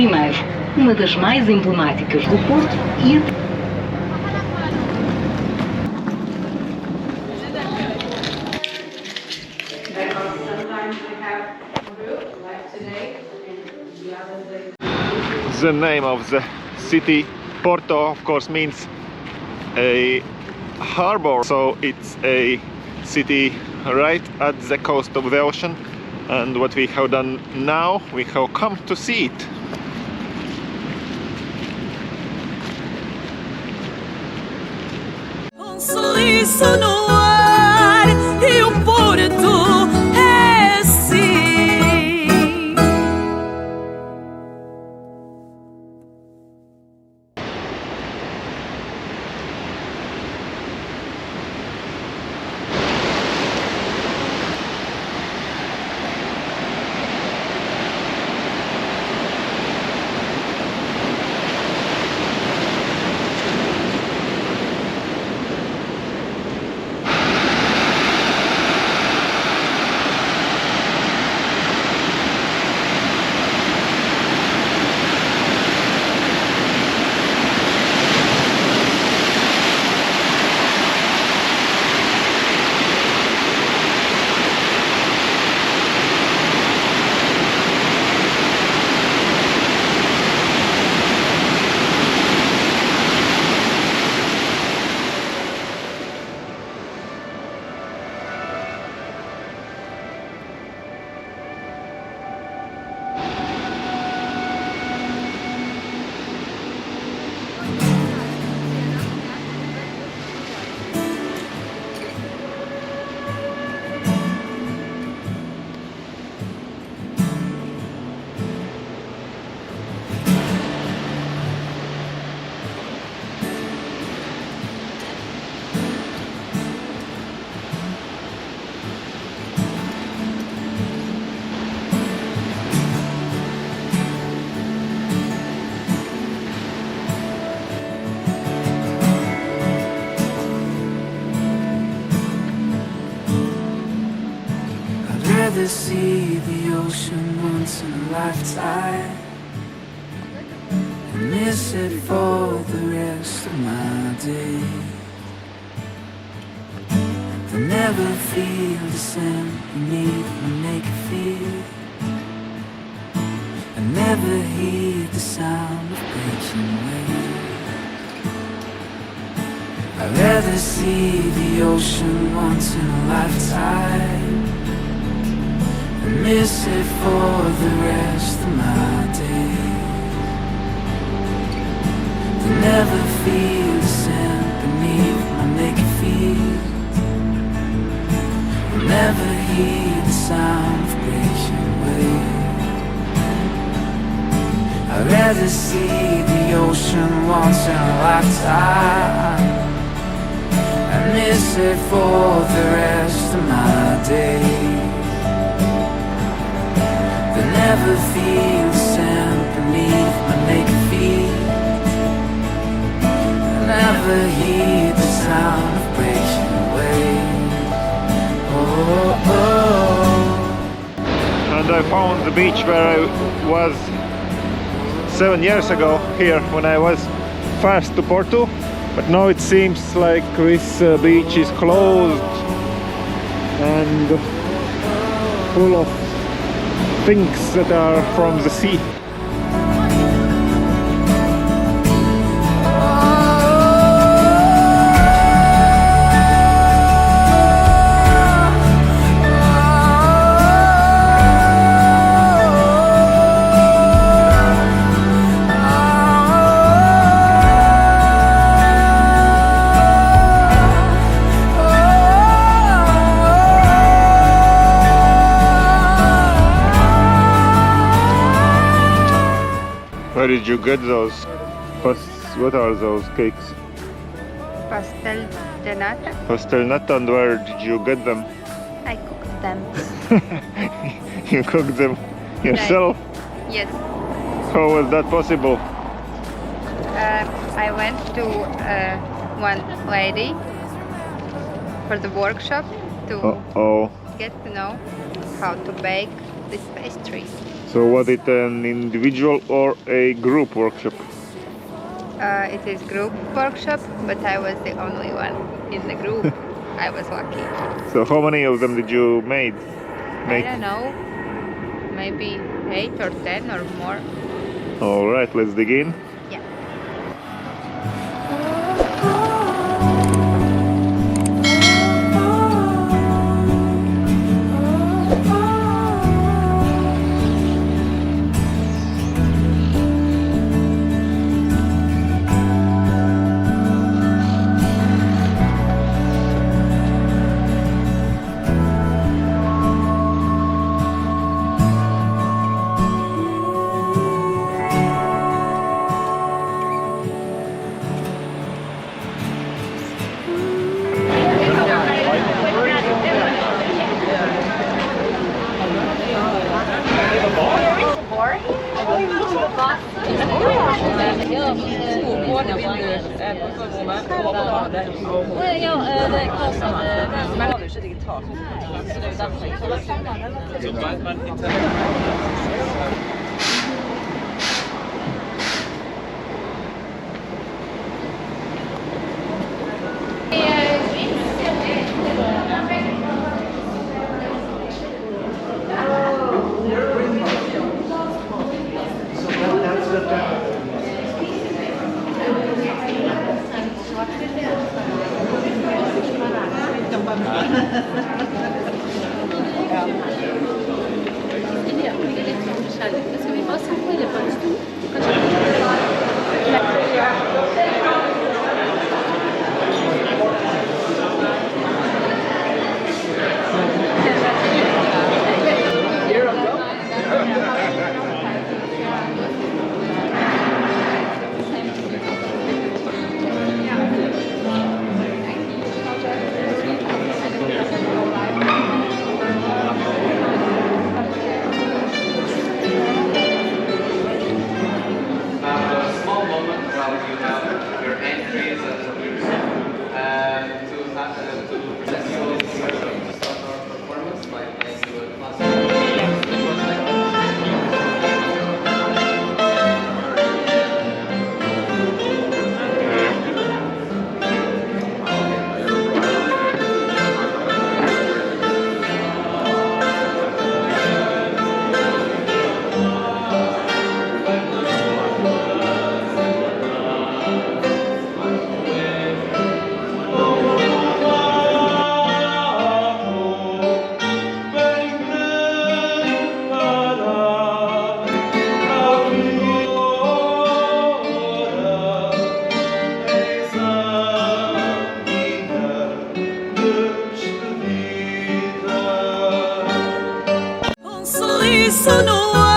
Primeiro, uma das mais emblemáticas do Porto e a The name of the city, Porto, of course, means a harbor, so it's a city right at the coast of the ocean, and what we have done now, we have come to see it. Sorriso no ar e o Porto é assim. I'd rather see the ocean once in a lifetime and miss it for the rest of my days. To never feel the same beneath my naked feet, and never hear the sound of breaking waves. I'd rather see the ocean once in a lifetime and miss it for the rest of my days. To never feel the sand beneath my naked feet, and never hear the sound of breaking waves. I'd rather see the ocean once in a lifetime and miss it for the rest of my days. To never feel the sand beneath my naked feet, and never hear the sound of breaking waves. Oh, oh. And I found the beach where I was 7 years ago, here when I was first to Porto, but now it seems like this beach is closed and full of things that are from the sea. Where did you get those? What are those cakes? Pastel de nata. Pastel nata, and where did you get them? I cooked them. You cooked them yourself? Yes. How was that possible? I went to one lady for the workshop to Oh, get to know how to bake this pastry. So was it an individual or a group workshop? It is group workshop, but I was the only one in the group. I was lucky. So how many of them did you make? I don't know, maybe 8 or 10 or more. All right, let's dig in. Yeah. Sono